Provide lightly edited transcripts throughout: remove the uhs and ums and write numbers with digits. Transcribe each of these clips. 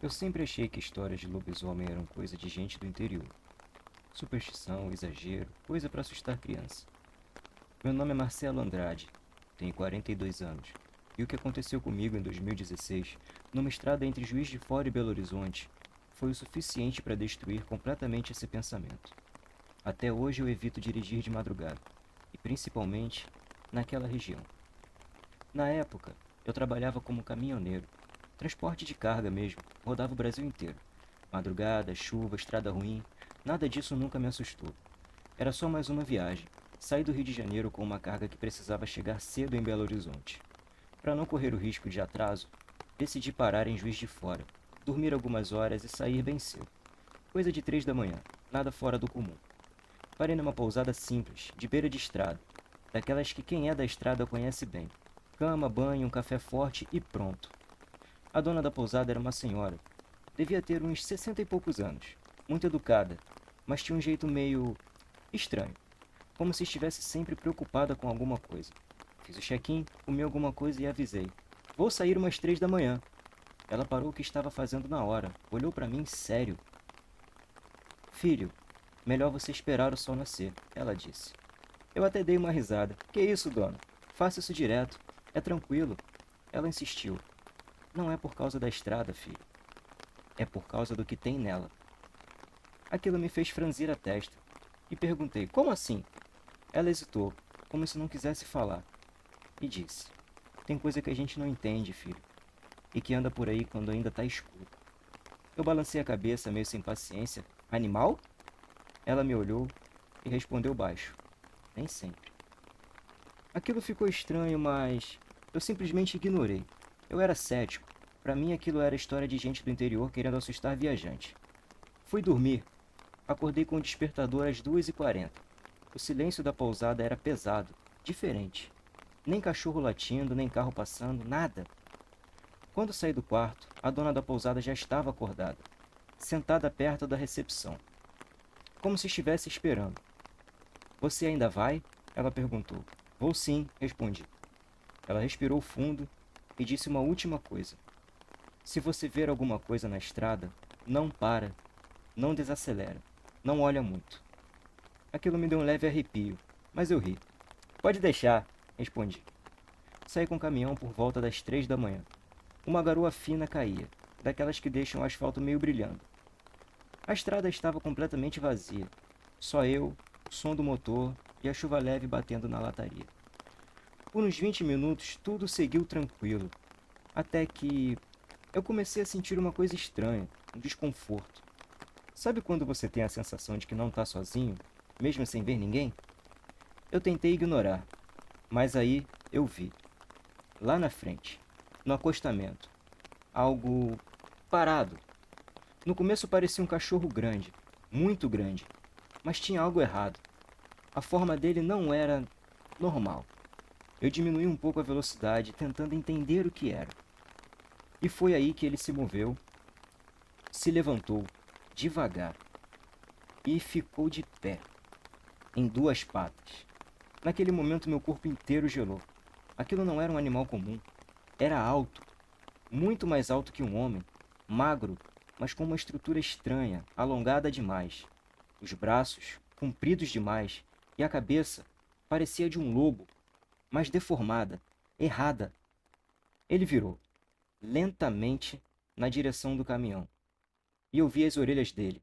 Eu sempre achei que histórias de lobisomem eram coisa de gente do interior. Superstição, exagero, coisa para assustar criança. Meu nome é Marcelo Andrade, tenho 42 anos. E o que aconteceu comigo em 2016, numa estrada entre Juiz de Fora e Belo Horizonte, foi o suficiente para destruir completamente esse pensamento. Até hoje eu evito dirigir de madrugada, e principalmente naquela região. Na época, eu trabalhava como caminhoneiro, transporte de carga mesmo, rodava o Brasil inteiro. Madrugada, chuva, estrada ruim, nada disso nunca me assustou. Era só mais uma viagem. Saí do Rio de Janeiro com uma carga que precisava chegar cedo em Belo Horizonte. Para não correr o risco de atraso, decidi parar em Juiz de Fora, dormir algumas horas e sair bem cedo. Coisa de 3 da manhã, nada fora do comum. Parei numa pousada simples, de beira de estrada, daquelas que quem é da estrada conhece bem. Cama, banho, um café forte e pronto. A dona da pousada era uma senhora. Devia ter uns 60 e poucos anos. Muito educada, mas tinha um jeito meio estranho, como se estivesse sempre preocupada com alguma coisa. Fiz o check-in, comi alguma coisa e avisei. Vou sair umas 3 da manhã. Ela parou o que estava fazendo na hora, olhou para mim sério. Filho, melhor você esperar o sol nascer, ela disse. Eu até dei uma risada. Que isso, dona? Faça isso direto. É tranquilo. Ela insistiu. Não é por causa da estrada, filho. É por causa do que tem nela. Aquilo me fez franzir a testa. E perguntei, como assim? Ela hesitou, como se não quisesse falar. E disse, tem coisa que a gente não entende, filho. E que anda por aí quando ainda tá escuro. Eu balancei a cabeça, meio sem paciência. Animal? Ela me olhou e respondeu baixo. Nem sempre. Aquilo ficou estranho, mas eu simplesmente ignorei. Eu era cético. Para mim aquilo era história de gente do interior querendo assustar viajante. Fui dormir. Acordei com o despertador às 2h40. O silêncio da pousada era pesado, diferente. Nem cachorro latindo, nem carro passando, nada. Quando saí do quarto, a dona da pousada já estava acordada, sentada perto da recepção, como se estivesse esperando. Você ainda vai? Ela perguntou. Vou sim, respondi. Ela respirou fundo e disse uma última coisa. Se você ver alguma coisa na estrada, não para, não desacelera, não olha muito. Aquilo me deu um leve arrepio, mas eu ri. Pode deixar, respondi. Saí com o caminhão por volta das 3 da manhã. Uma garoa fina caía, daquelas que deixam o asfalto meio brilhando. A estrada estava completamente vazia. Só eu, o som do motor e a chuva leve batendo na lataria. Por uns 20 minutos tudo seguiu tranquilo, até que eu comecei a sentir uma coisa estranha, um desconforto. Sabe quando você tem a sensação de que não está sozinho, mesmo sem ver ninguém? Eu tentei ignorar, mas aí eu vi, lá na frente, no acostamento, algo parado. No começo parecia um cachorro grande, muito grande, mas tinha algo errado. A forma dele não era normal. Eu diminui um pouco a velocidade, tentando entender o que era. E foi aí que ele se moveu, se levantou, devagar, e ficou de pé, em duas patas. Naquele momento meu corpo inteiro gelou. Aquilo não era um animal comum. Era alto, muito mais alto que um homem, magro, mas com uma estrutura estranha, alongada demais. Os braços, compridos demais, e a cabeça parecia de um lobo, mas deformada, errada. Ele virou, lentamente, na direção do caminhão, e eu vi as orelhas dele.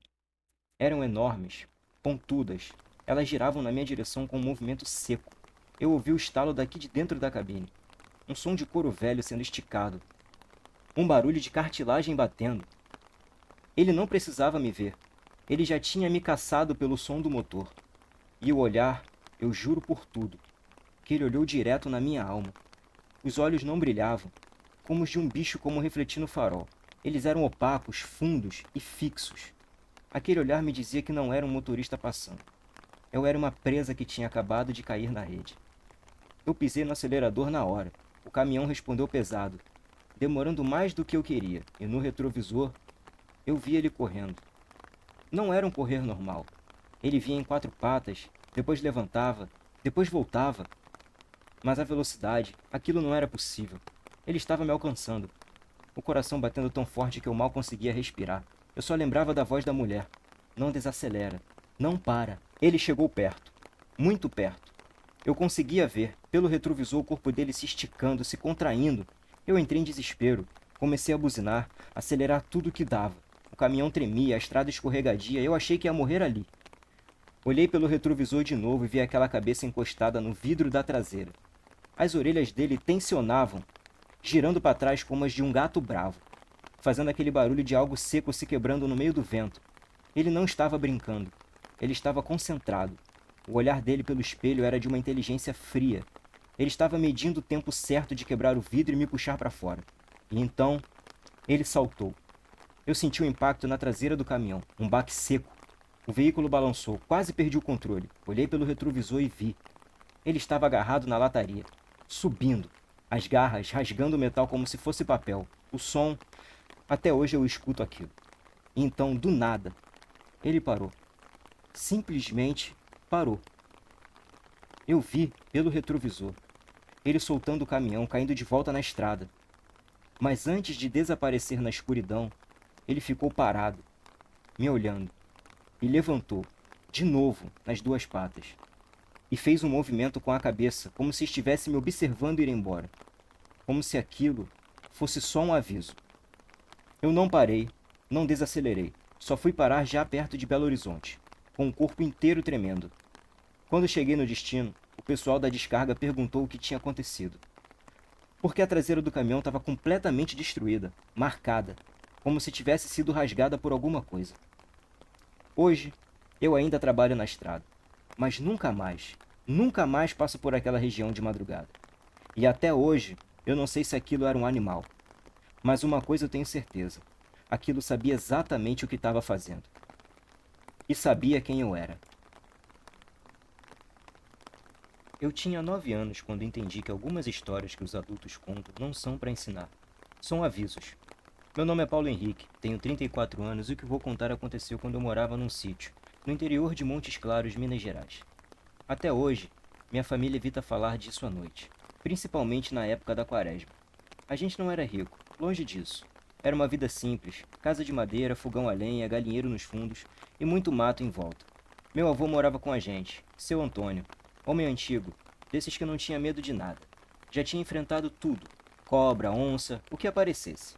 Eram enormes, pontudas. Elas giravam na minha direção com um movimento seco. Eu ouvi o estalo daqui de dentro da cabine. Um som de couro velho sendo esticado. Um barulho de cartilagem batendo. Ele não precisava me ver. Ele já tinha me caçado pelo som do motor. E o olhar, eu juro por tudo, que ele olhou direto na minha alma. Os olhos não brilhavam, como os de um bicho como refletir no farol. Eles eram opacos, fundos e fixos. Aquele olhar me dizia que não era um motorista passando. Eu era uma presa que tinha acabado de cair na rede. Eu pisei no acelerador na hora. O caminhão respondeu pesado, demorando mais do que eu queria, e no retrovisor eu vi ele correndo. Não era um correr normal. Ele vinha em 4 patas, depois levantava, depois voltava. Mas a velocidade, aquilo não era possível. Ele estava me alcançando. o coração batendo tão forte que eu mal conseguia respirar. Eu só lembrava da voz da mulher. Não desacelera. Não para. Ele chegou perto. Muito perto. Eu conseguia ver, pelo retrovisor, o corpo dele se esticando, se contraindo. Eu entrei em desespero. Comecei a buzinar, acelerar tudo que dava. O caminhão tremia, a estrada escorregadia. Eu achei que ia morrer ali. Olhei pelo retrovisor de novo e vi aquela cabeça encostada no vidro da traseira. As orelhas dele tensionavam, girando para trás como as de um gato bravo, fazendo aquele barulho de algo seco se quebrando no meio do vento. Ele não estava brincando. Ele estava concentrado. O olhar dele pelo espelho era de uma inteligência fria. Ele estava medindo o tempo certo de quebrar o vidro e me puxar para fora. E então, ele saltou. Eu senti o impacto na traseira do caminhão, um baque seco. O veículo balançou, quase perdi o controle. Olhei pelo retrovisor e vi. Ele estava agarrado na lataria, subindo, as garras rasgando o metal como se fosse papel. O som, até hoje eu escuto aquilo. E então, do nada, ele parou. Simplesmente parou. Eu vi pelo retrovisor, ele soltando o caminhão, caindo de volta na estrada. Mas antes de desaparecer na escuridão, ele ficou parado, me olhando, e levantou, de novo, nas duas patas, e fez um movimento com a cabeça, como se estivesse me observando ir embora, como se aquilo fosse só um aviso. Eu não parei, não desacelerei, só fui parar já perto de Belo Horizonte, com o corpo inteiro tremendo. Quando cheguei no destino, o pessoal da descarga perguntou o que tinha acontecido. Porque a traseira do caminhão estava completamente destruída, marcada, como se tivesse sido rasgada por alguma coisa. Hoje, eu ainda trabalho na estrada, mas nunca mais passo por aquela região de madrugada. E até hoje, eu não sei se aquilo era um animal. Mas uma coisa eu tenho certeza, aquilo sabia exatamente o que estava fazendo. E sabia quem eu era. Eu tinha 9 anos quando entendi que algumas histórias que os adultos contam não são para ensinar. São avisos. Meu nome é Paulo Henrique, tenho 34 anos e o que vou contar aconteceu quando eu morava num sítio, no interior de Montes Claros, Minas Gerais. Até hoje, minha família evita falar disso à noite, principalmente na época da quaresma. A gente não era rico, longe disso. Era uma vida simples, casa de madeira, fogão a lenha, galinheiro nos fundos e muito mato em volta. Meu avô morava com a gente, seu Antônio, homem antigo, desses que não tinha medo de nada. Já tinha enfrentado tudo, cobra, onça, o que aparecesse.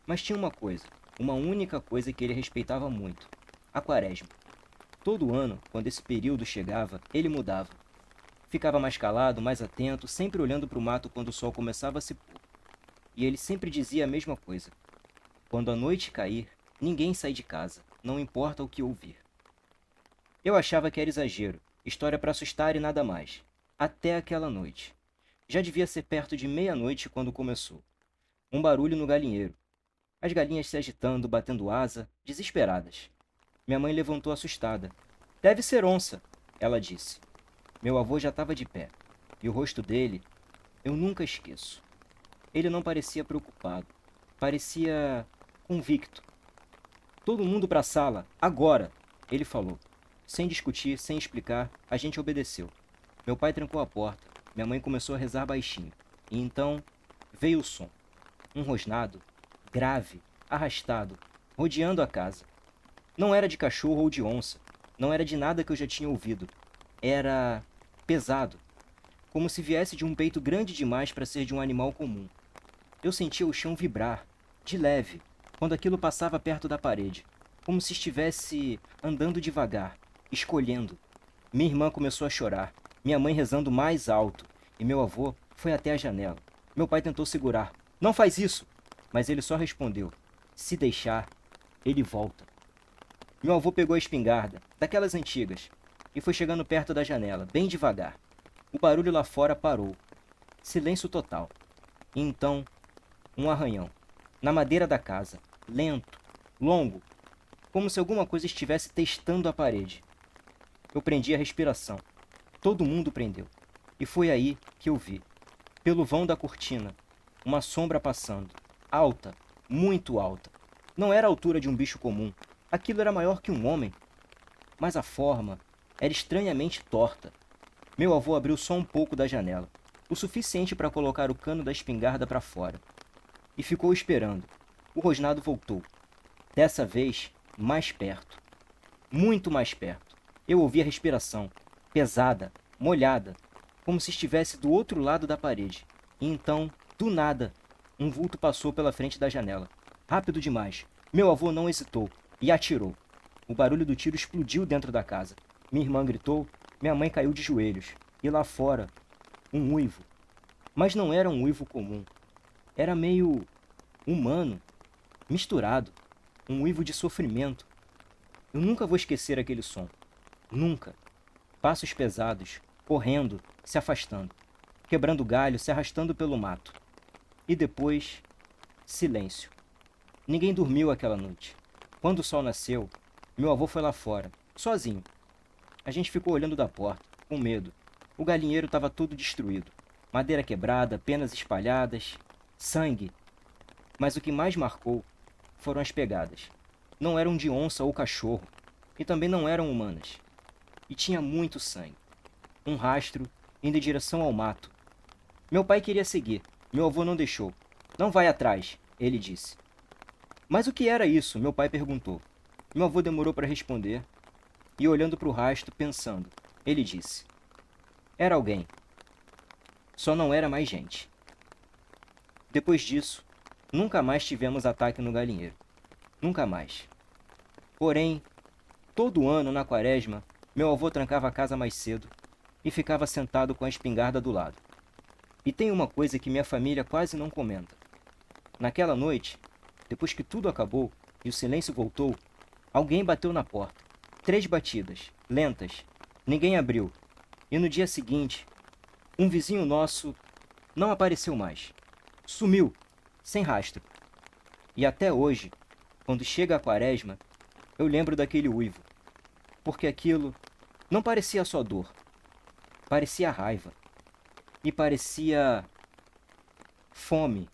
Mas tinha uma única coisa que ele respeitava muito, a quaresma. Todo ano, quando esse período chegava, ele mudava. Ficava mais calado, mais atento, sempre olhando para o mato quando o sol começava a se pôr. E ele sempre dizia a mesma coisa. Quando a noite cair, ninguém sai de casa, não importa o que ouvir. Eu achava que era exagero, história para assustar e nada mais. Até aquela noite. Já devia ser perto de meia-noite quando começou. Um barulho no galinheiro. As galinhas se agitando, batendo asa, desesperadas. Minha mãe levantou assustada. Deve ser onça, ela disse. Meu avô já estava de pé. E o rosto dele, eu nunca esqueço. Ele não parecia preocupado. Parecia convicto. Todo mundo para a sala, agora, ele falou. Sem discutir, sem explicar, a gente obedeceu. Meu pai trancou a porta. Minha mãe começou a rezar baixinho. E então veio o som. Um rosnado, grave, arrastado, rodeando a casa. Não era de cachorro ou de onça. Não era de nada que eu já tinha ouvido. Era pesado, como se viesse de um peito grande demais para ser de um animal comum. Eu sentia o chão vibrar, de leve, quando aquilo passava perto da parede, como se estivesse andando devagar, escolhendo. Minha irmã começou a chorar, minha mãe rezando mais alto, e meu avô foi até a janela. Meu pai tentou segurar. Não faz isso! Mas ele só respondeu. Se deixar, ele volta. Meu avô pegou a espingarda, daquelas antigas, e foi chegando perto da janela, bem devagar. O barulho lá fora parou. Silêncio total. E então, um arranhão. Na madeira da casa, lento, longo, como se alguma coisa estivesse testando a parede. Eu prendi a respiração. Todo mundo prendeu. E foi aí que eu vi, pelo vão da cortina, uma sombra passando, alta, muito alta. Não era a altura de um bicho comum. Aquilo era maior que um homem. Mas a forma era estranhamente torta. Meu avô abriu só um pouco da janela, o suficiente para colocar o cano da espingarda para fora. E ficou esperando, O rosnado voltou. Dessa vez, mais perto. Muito mais perto. Eu ouvi a respiração, pesada, molhada, como se estivesse do outro lado da parede. E então, do nada, um vulto passou pela frente da janela. Rápido demais. Meu avô não hesitou e atirou. O barulho do tiro explodiu dentro da casa. Minha irmã gritou, minha mãe caiu de joelhos. E lá fora, um uivo. Mas não era um uivo comum. Era meio humano, misturado. Um uivo de sofrimento. Eu nunca vou esquecer aquele som. Nunca. Passos pesados, correndo, se afastando. Quebrando galho, se arrastando pelo mato. E depois, silêncio. Ninguém dormiu aquela noite. Quando o sol nasceu, meu avô foi lá fora, sozinho. A gente ficou olhando da porta, com medo. O galinheiro estava todo destruído. Madeira quebrada, penas espalhadas, sangue. Mas o que mais marcou foram as pegadas. Não eram de onça ou cachorro, e também não eram humanas. E tinha muito sangue. Um rastro indo em direção ao mato. Meu pai queria seguir. Meu avô não deixou. Não vai atrás, ele disse. Mas o que era isso? Meu pai perguntou. Meu avô demorou para responder, e olhando para o rastro, pensando, ele disse. Era alguém. Só não era mais gente. Depois disso, nunca mais tivemos ataque no galinheiro. Nunca mais. Porém, todo ano, na quaresma, meu avô trancava a casa mais cedo e ficava sentado com a espingarda do lado. E tem uma coisa que minha família quase não comenta. Naquela noite, depois que tudo acabou e o silêncio voltou, alguém bateu na porta. 3 batidas, lentas. Ninguém abriu. E no dia seguinte, um vizinho nosso não apareceu mais. Sumiu, sem rastro. E até hoje, quando chega a quaresma, eu lembro daquele uivo. Porque aquilo não parecia só dor. Parecia raiva. E parecia fome.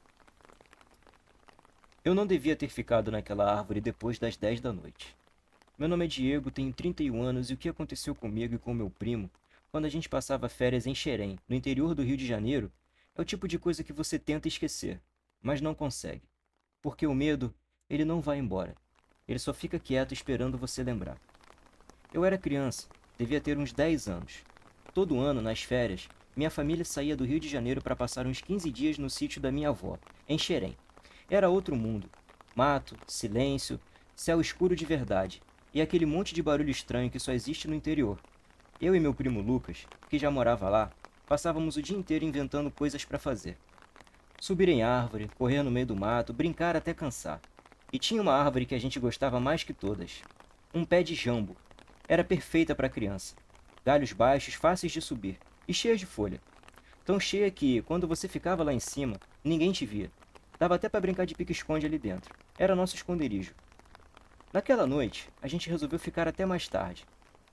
Eu não devia ter ficado naquela árvore depois das 10 da noite. Meu nome é Diego, tenho 31 anos e o que aconteceu comigo e com meu primo quando a gente passava férias em Xerém, no interior do Rio de Janeiro, é o tipo de coisa que você tenta esquecer, mas não consegue. Porque o medo, ele não vai embora. Ele só fica quieto esperando você lembrar. Eu era criança, devia ter uns 10 anos. Todo ano, nas férias, minha família saía do Rio de Janeiro para passar uns 15 dias no sítio da minha avó, em Xerém. Era outro mundo. Mato, silêncio, céu escuro de verdade, e aquele monte de barulho estranho que só existe no interior. Eu e meu primo Lucas, que já morava lá, passávamos o dia inteiro inventando coisas para fazer. Subir em árvore, correr no meio do mato, brincar até cansar. E tinha uma árvore que a gente gostava mais que todas. Um pé de jambo. Era perfeita para criança. Galhos baixos, fáceis de subir, e cheias de folha. Tão cheia que, quando você ficava lá em cima, ninguém te via. Dava até para brincar de pique-esconde ali dentro. Era nosso esconderijo. Naquela noite, a gente resolveu ficar até mais tarde.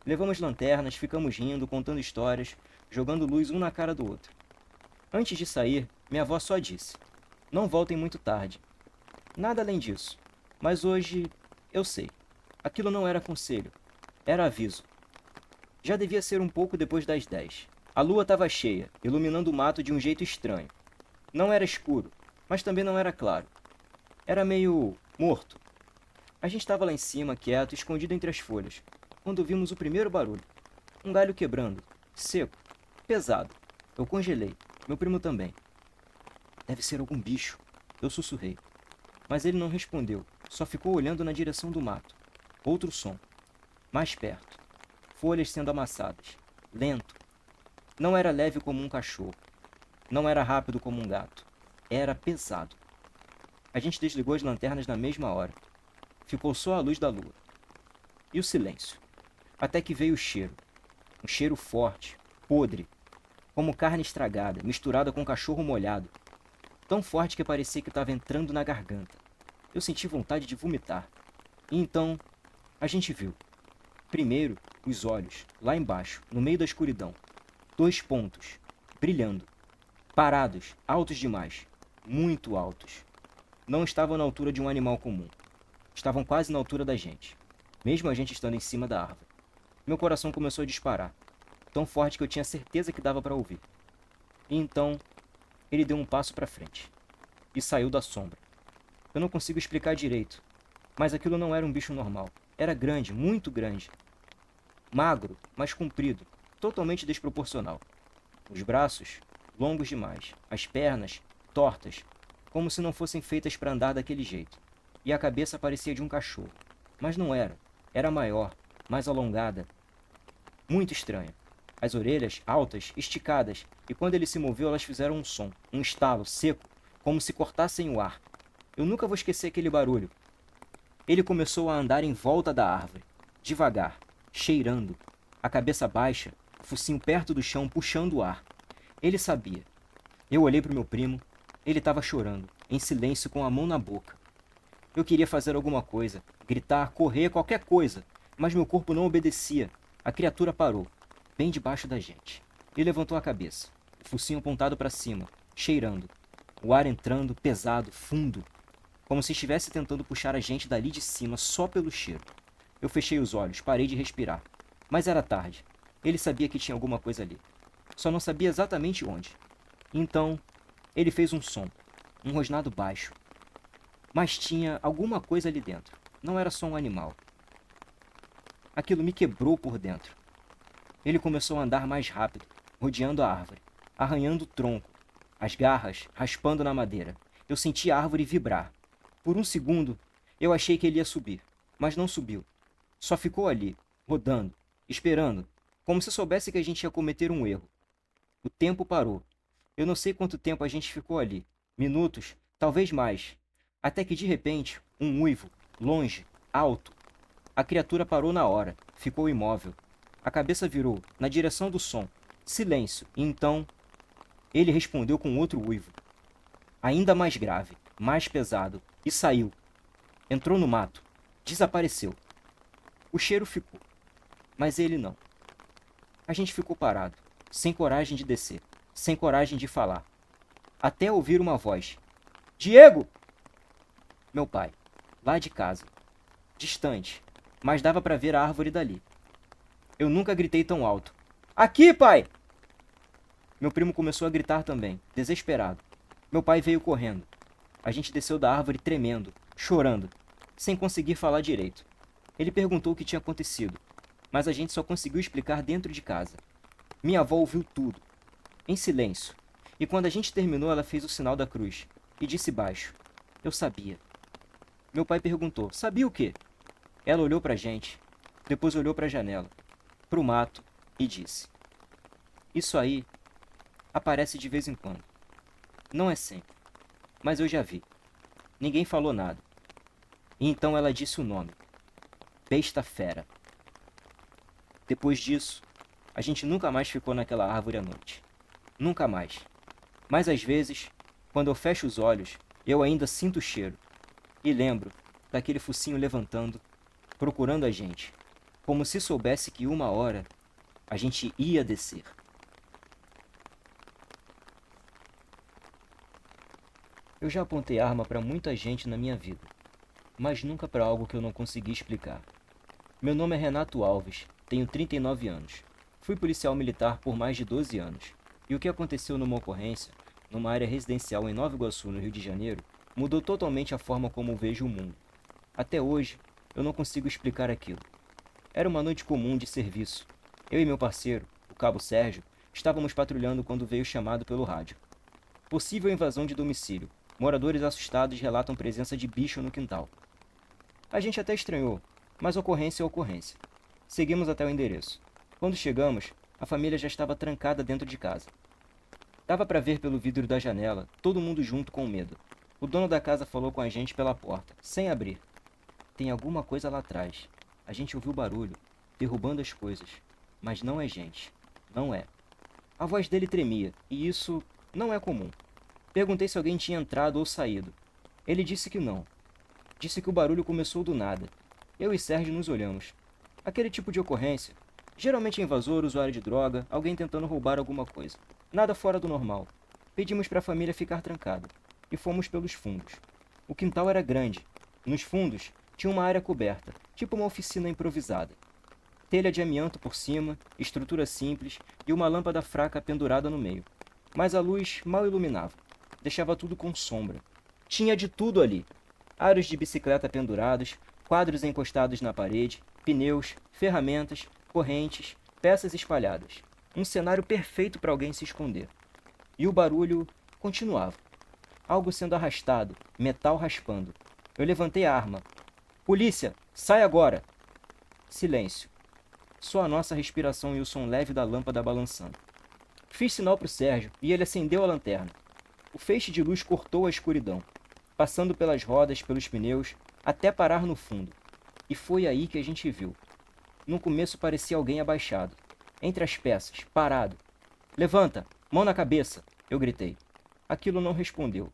Levamos lanternas, ficamos rindo, contando histórias, jogando luz um na cara do outro. Antes de sair, minha avó só disse: não voltem muito tarde. Nada além disso. Mas hoje, eu sei. Aquilo não era conselho. Era aviso. Já devia ser um pouco depois das 10. A lua estava cheia, iluminando o mato de um jeito estranho. Não era escuro, mas também não era claro. Era meio morto. A gente estava lá em cima, quieto, escondido entre as folhas, quando vimos o primeiro barulho. Um galho quebrando, seco, pesado. Eu congelei, meu primo também. Deve ser algum bicho, eu sussurrei. Mas ele não respondeu, só ficou olhando na direção do mato. Outro som, mais perto. Folhas sendo amassadas, lento. Não era leve como um cachorro. Não era rápido como um gato. Era pesado. A gente desligou as lanternas na mesma hora. Ficou só a luz da lua. E o silêncio. Até que veio o cheiro. Um cheiro forte, podre, como carne estragada, misturada com cachorro molhado. Tão forte que parecia que estava entrando na garganta. Eu senti vontade de vomitar. E então, a gente viu. Primeiro, os olhos, lá embaixo, no meio da escuridão. 2 pontos, brilhando. Parados, altos demais. Muito altos. Não estavam na altura de um animal comum. Estavam quase na altura da gente, mesmo a gente estando em cima da árvore. Meu coração começou a disparar, tão forte que eu tinha certeza que dava para ouvir. E então, ele deu um passo para frente e saiu da sombra. Eu não consigo explicar direito, mas aquilo não era um bicho normal. Era grande, muito grande. Magro, mas comprido, totalmente desproporcional. Os braços, longos demais. As pernas, tortas, como se não fossem feitas para andar daquele jeito. E a cabeça parecia de um cachorro. Mas não era. Era maior, mais alongada. Muito estranha. As orelhas, altas, esticadas, e quando ele se moveu elas fizeram um som, um estalo seco, como se cortassem o ar. Eu nunca vou esquecer aquele barulho. Ele começou a andar em volta da árvore, devagar, cheirando, a cabeça baixa, o focinho perto do chão, puxando o ar. Ele sabia. Eu olhei para o meu primo. Ele estava chorando, em silêncio, com a mão na boca. Eu queria fazer alguma coisa, gritar, correr, qualquer coisa, mas meu corpo não obedecia. A criatura parou, bem debaixo da gente. Ele levantou a cabeça, o focinho apontado para cima, cheirando. O ar entrando, pesado, fundo, como se estivesse tentando puxar a gente dali de cima só pelo cheiro. Eu fechei os olhos, parei de respirar. Mas era tarde. Ele sabia que tinha alguma coisa ali. Só não sabia exatamente onde. Então, ele fez um som, um rosnado baixo. Mas tinha alguma coisa ali dentro. Não era só um animal. Aquilo me quebrou por dentro. Ele começou a andar mais rápido, rodeando a árvore, arranhando o tronco, as garras raspando na madeira. Eu senti a árvore vibrar. Por um segundo, eu achei que ele ia subir, mas não subiu. Só ficou ali, rodando, esperando, como se soubesse que a gente ia cometer um erro. O tempo parou. Eu não sei quanto tempo a gente ficou ali. Minutos, talvez mais. Até que de repente, um uivo, longe, alto. A criatura parou na hora, ficou imóvel. A cabeça virou, na direção do som. Silêncio. E então, ele respondeu com outro uivo. Ainda mais grave, mais pesado. E saiu. Entrou no mato. Desapareceu. O cheiro ficou. Mas ele não. A gente ficou parado, sem coragem de descer, sem coragem de falar. Até ouvir uma voz. Diego! Meu pai, lá de casa. Distante, mas dava para ver a árvore dali. Eu nunca gritei tão alto. Aqui, pai! Meu primo começou a gritar também, desesperado. Meu pai veio correndo. A gente desceu da árvore tremendo, chorando, sem conseguir falar direito. Ele perguntou o que tinha acontecido, mas a gente só conseguiu explicar dentro de casa. Minha avó ouviu tudo, em silêncio, e quando a gente terminou ela fez o sinal da cruz e disse baixo. Eu sabia. Meu pai perguntou, sabia o quê? Ela olhou pra gente, depois olhou pra janela, pro mato e disse. Isso aí aparece de vez em quando. Não é sempre, mas eu já vi. Ninguém falou nada. E então ela disse o nome. Besta fera. Depois disso, a gente nunca mais ficou naquela árvore à noite. Nunca mais. Mas às vezes, quando eu fecho os olhos, eu ainda sinto o cheiro. E lembro daquele focinho levantando, procurando a gente, como se soubesse que uma hora a gente ia descer. Eu já apontei arma para muita gente na minha vida, mas nunca para algo que eu não consegui explicar. Meu nome é Renato Alves, tenho 39 anos. Fui policial militar por mais de 12 anos. E o que aconteceu numa ocorrência, numa área residencial em Nova Iguaçu, no Rio de Janeiro, mudou totalmente a forma como vejo o mundo. Até hoje, eu não consigo explicar aquilo. Era uma noite comum de serviço. Eu e meu parceiro, o cabo Sérgio, estávamos patrulhando quando veio chamado pelo rádio. Possível invasão de domicílio. Moradores assustados relatam presença de bicho no quintal. A gente até estranhou, mas ocorrência é ocorrência. Seguimos até o endereço. Quando chegamos, a família já estava trancada dentro de casa. Dava para ver pelo vidro da janela, todo mundo junto com medo. O dono da casa falou com a gente pela porta, sem abrir. Tem alguma coisa lá atrás. A gente ouviu barulho, derrubando as coisas. Mas não é gente. Não é. A voz dele tremia, e isso não é comum. Perguntei se alguém tinha entrado ou saído. Ele disse que não. Disse que o barulho começou do nada. Eu e Sérgio nos olhamos. Aquele tipo de ocorrência. Geralmente invasor, usuário de droga, alguém tentando roubar alguma coisa. Nada fora do normal. Pedimos para a família ficar trancada. E fomos pelos fundos. O quintal era grande. Nos fundos, tinha uma área coberta, tipo uma oficina improvisada. Telha de amianto por cima, estrutura simples e uma lâmpada fraca pendurada no meio. Mas a luz mal iluminava. Deixava tudo com sombra. Tinha de tudo ali. aros de bicicleta pendurados, quadros encostados na parede, pneus, ferramentas, correntes, peças espalhadas. Um cenário perfeito para alguém se esconder. E o barulho continuava. Algo sendo arrastado, metal raspando. Eu levantei a arma. Polícia, sai agora! Silêncio. Só a nossa respiração e o som leve da lâmpada balançando. Fiz sinal para o Sérgio e ele acendeu a lanterna. O feixe de luz cortou a escuridão, passando pelas rodas, pelos pneus, até parar no fundo. E foi aí que a gente viu. No começo parecia alguém abaixado, entre as peças, parado. Levanta, mão na cabeça, eu gritei. Aquilo não respondeu.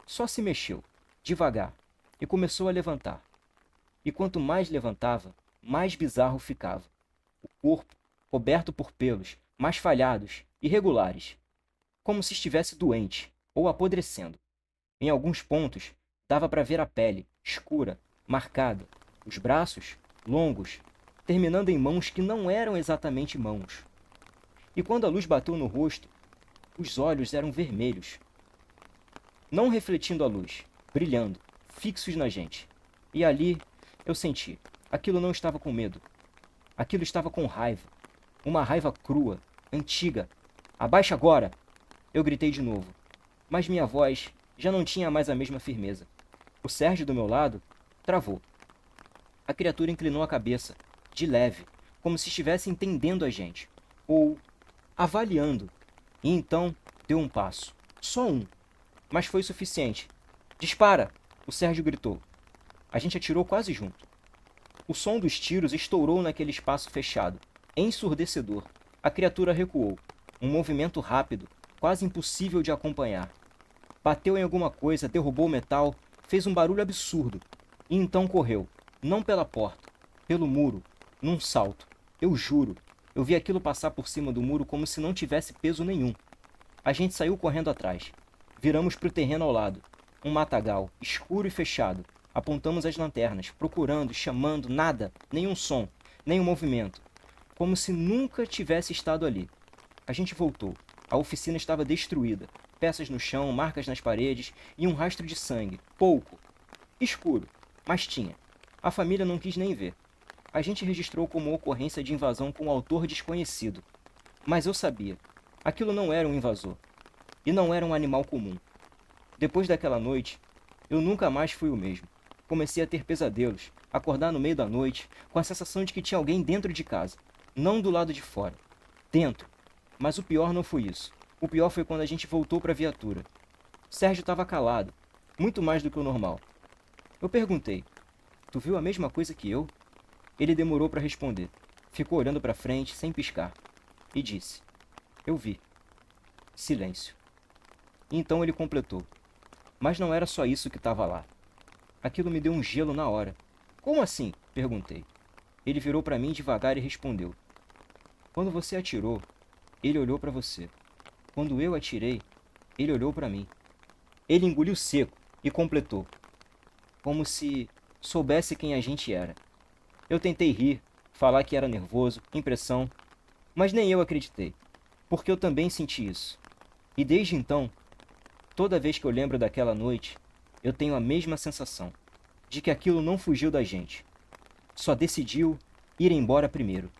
Só se mexeu, devagar, e começou a levantar. E quanto mais levantava, mais bizarro ficava. O corpo, coberto por pelos, mais falhados, irregulares, como se estivesse doente ou apodrecendo. Em alguns pontos, dava para ver a pele, escura, marcada, os braços, longos, terminando em mãos que não eram exatamente mãos. E quando a luz bateu no rosto, os olhos eram vermelhos, não refletindo a luz, brilhando, fixos na gente. E ali eu senti, aquilo não estava com medo. Aquilo estava com raiva. Uma raiva crua, antiga. Abaixa agora! Eu gritei de novo. Mas minha voz já não tinha mais a mesma firmeza. O Sérgio do meu lado travou. A criatura inclinou a cabeça, de leve, como se estivesse entendendo a gente. Ou avaliando. E então deu um passo. Só um. Mas foi suficiente. Dispara! O Sérgio gritou. A gente atirou quase junto. O som dos tiros estourou naquele espaço fechado, ensurdecedor. A criatura recuou. Um movimento rápido, quase impossível de acompanhar. Bateu em alguma coisa, derrubou o metal, fez um barulho absurdo. E então correu. Não pela porta, pelo muro, num salto. Eu juro, eu vi aquilo passar por cima do muro como se não tivesse peso nenhum. A gente saiu correndo atrás. Viramos para o terreno ao lado. Um matagal, escuro e fechado. Apontamos as lanternas, procurando, chamando, nada, nenhum som, nenhum movimento. Como se nunca tivesse estado ali. A gente voltou. A oficina estava destruída. Peças no chão, marcas nas paredes e um rastro de sangue. Pouco. Escuro. Mas tinha. A família não quis nem ver. A gente registrou como ocorrência de invasão com um autor desconhecido. Mas eu sabia. Aquilo não era um invasor. E não era um animal comum. Depois daquela noite, eu nunca mais fui o mesmo. Comecei a ter pesadelos, acordar no meio da noite, com a sensação de que tinha alguém dentro de casa, não do lado de fora. Dentro. Mas o pior não foi isso. O pior foi quando a gente voltou para a viatura. Sérgio estava calado, muito mais do que o normal. Eu perguntei, tu viu a mesma coisa que eu? Ele demorou para responder. Ficou olhando para frente, sem piscar. E disse, eu vi. Silêncio. E então ele completou. Mas não era só isso que estava lá. Aquilo me deu um gelo na hora. Como assim? Perguntei. Ele virou para mim devagar e respondeu. Quando você atirou, ele olhou para você. Quando eu atirei, ele olhou para mim. Ele engoliu seco e completou. Como se soubesse quem a gente era. Eu tentei rir, falar que era nervoso, impressão, mas nem eu acreditei, porque eu também senti isso. E desde então, toda vez que eu lembro daquela noite, eu tenho a mesma sensação, de que aquilo não fugiu da gente. Só decidiu ir embora primeiro.